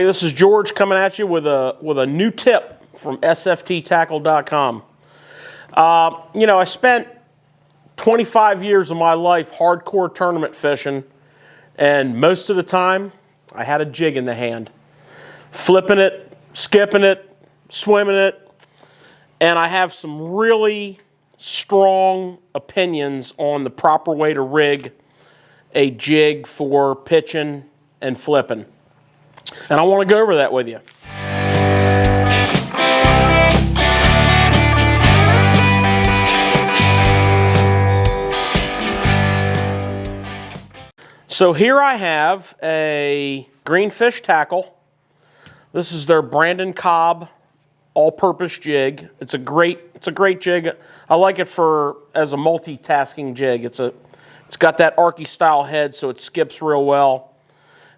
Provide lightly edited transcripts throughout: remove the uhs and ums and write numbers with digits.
Hey, this is George coming at you with a new tip from SFTtackle.com. I spent 25 years of my life hardcore tournament fishing, and most of the time I had a jig in the hand. Flipping it, skipping it, swimming it, and I have some really strong opinions on the proper way to rig a jig for pitching and flipping. And I want to go over that with you. So here I have a Greenfish tackle. This is their Brandon Cobb all-purpose jig. It's a great jig. I like it as a multitasking jig. It's got that archy style head, so it skips real well.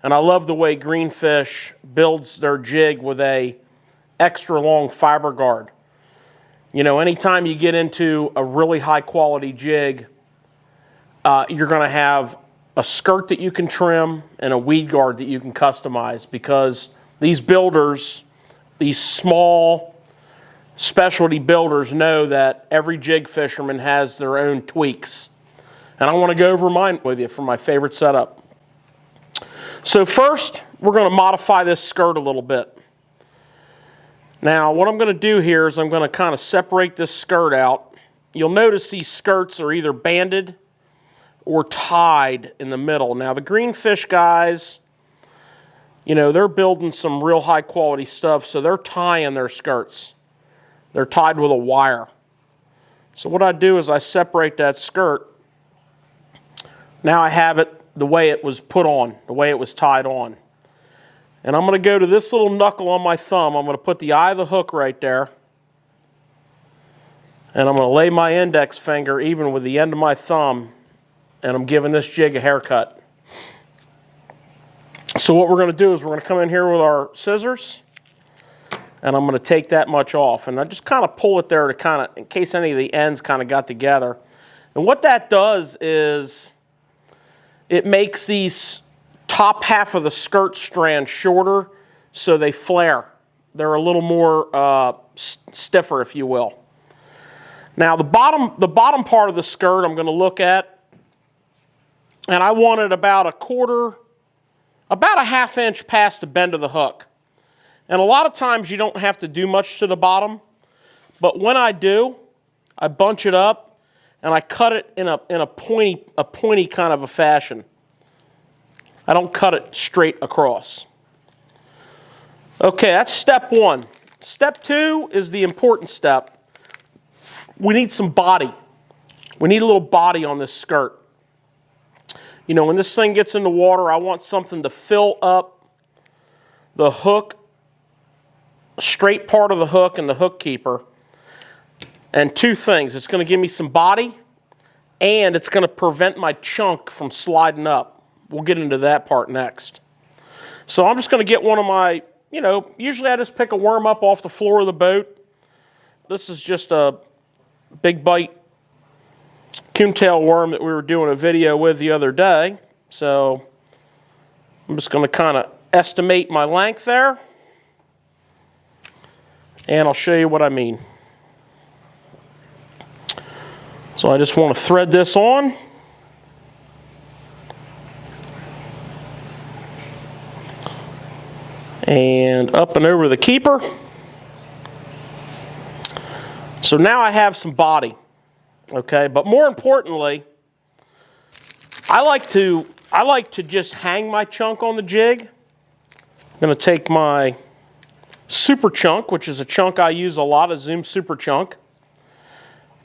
And I love the way Greenfish builds their jig with a extra long fiber guard. You know, anytime you get into a really high quality jig, you're going to have a skirt that you can trim and a weed guard that you can customize, because these builders, these small specialty builders, know that every jig fisherman has their own tweaks. And I want to go over mine with you for my favorite setup. So first, we're going to modify this skirt a little bit. Now, what I'm going to do here is I'm going to kind of separate this skirt out. You'll notice these skirts are either banded or tied in the middle. Now, the Greenfish guys, you know, they're building some real high quality stuff, so they're tying their skirts. They're tied with a wire. So what I do is I separate that skirt. Now I have it the way it was put on, the way it was tied on. And I'm going to go to this little knuckle on my thumb. I'm going to put the eye of the hook right there. And I'm going to lay my index finger even with the end of my thumb, and I'm giving this jig a haircut. So what we're going to do is we're going to come in here with our scissors, and I'm going to take that much off. And I just kind of pull it there to kind of, in case any of the ends kind of got together. And what that does is it makes these top half of the skirt strand shorter, so they flare. They're a little more stiffer, if you will. Now the bottom part of the skirt I'm going to look at, and I want it about a half inch past the bend of the hook. And a lot of times you don't have to do much to the bottom, but when I do, I bunch it up and I cut it in a pointy kind of a fashion. I don't cut it straight across. Okay, that's step one. Step two is the important step. We need some body. We need a little body on this skirt. You know, when this thing gets in the water, I want something to fill up the hook, straight part of the hook and the hook keeper. And two things, it's going to give me some body, and it's going to prevent my chunk from sliding up. We'll get into that part next. So I'm just going to get one of my, usually I just pick a worm up off the floor of the boat. This is just a big bite coontail worm that we were doing a video with the other day. So I'm just going to kind of estimate my length there, and I'll show you what I mean. So I just want to thread this on. And up and over the keeper. So now I have some body. Okay, but more importantly, I like to just hang my chunk on the jig. I'm going to take my super chunk, which is a chunk I use a lot, a Zoom super chunk.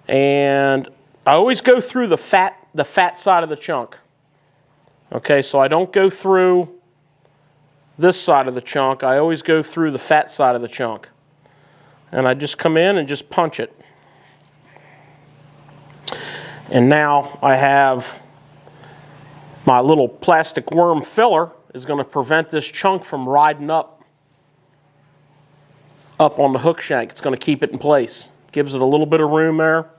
And I always go through the fat side of the chunk. Okay, so I don't go through this side of the chunk. I always go through the fat side of the chunk. And I just come in and just punch it. And now I have my little plastic worm filler is going to prevent this chunk from riding up on the hook shank. It's going to keep it in place. Gives it a little bit of room there.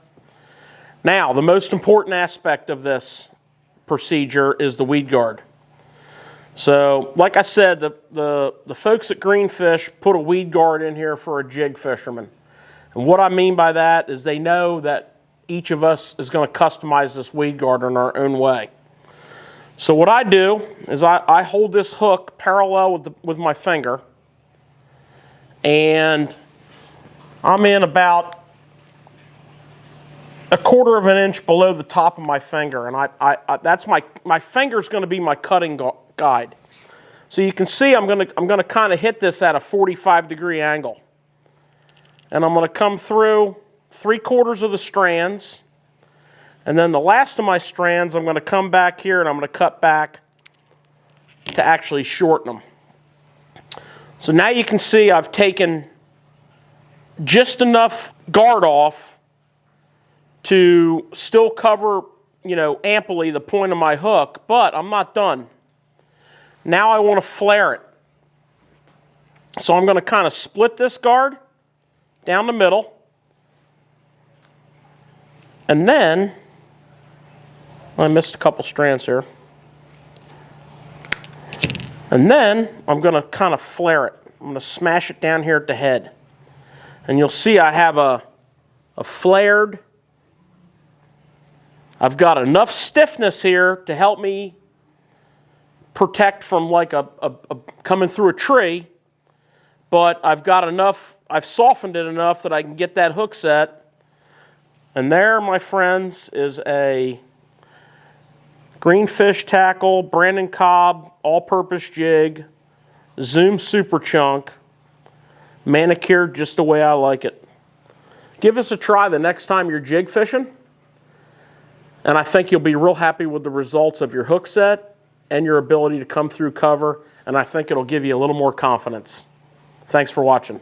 Now, the most important aspect of this procedure is the weed guard. So, like I said, the folks at Greenfish put a weed guard in here for a jig fisherman. And what I mean by that is they know that each of us is going to customize this weed guard in our own way. So what I do is I hold this hook parallel with my finger, and I'm in about 1/4 of an inch below the top of my finger, and that's my finger's going to be my cutting guide. So you can see I'm going to kind of hit this at a 45-degree angle, and I'm going to come through 3/4 of the strands, and then the last of my strands I'm going to come back here and I'm going to cut back to actually shorten them. So now you can see I've taken just enough guard off to still cover, amply the point of my hook, but I'm not done. Now I want to flare it. So I'm going to kind of split this guard down the middle, and then I missed a couple strands here. And then I'm going to kind of flare it. I'm going to smash it down here at the head. And you'll see I have a flared. I've got enough stiffness here to help me protect from like a coming through a tree, but I've got enough, I've softened it enough that I can get that hook set. And there, my friends, is a Greenfish tackle, Brandon Cobb, all-purpose jig, Zoom Super Chunk, manicured just the way I like it. Give us a try the next time you're jig fishing, and I think you'll be real happy with the results of your hook set and your ability to come through cover, and I think it'll give you a little more confidence. Thanks for watching.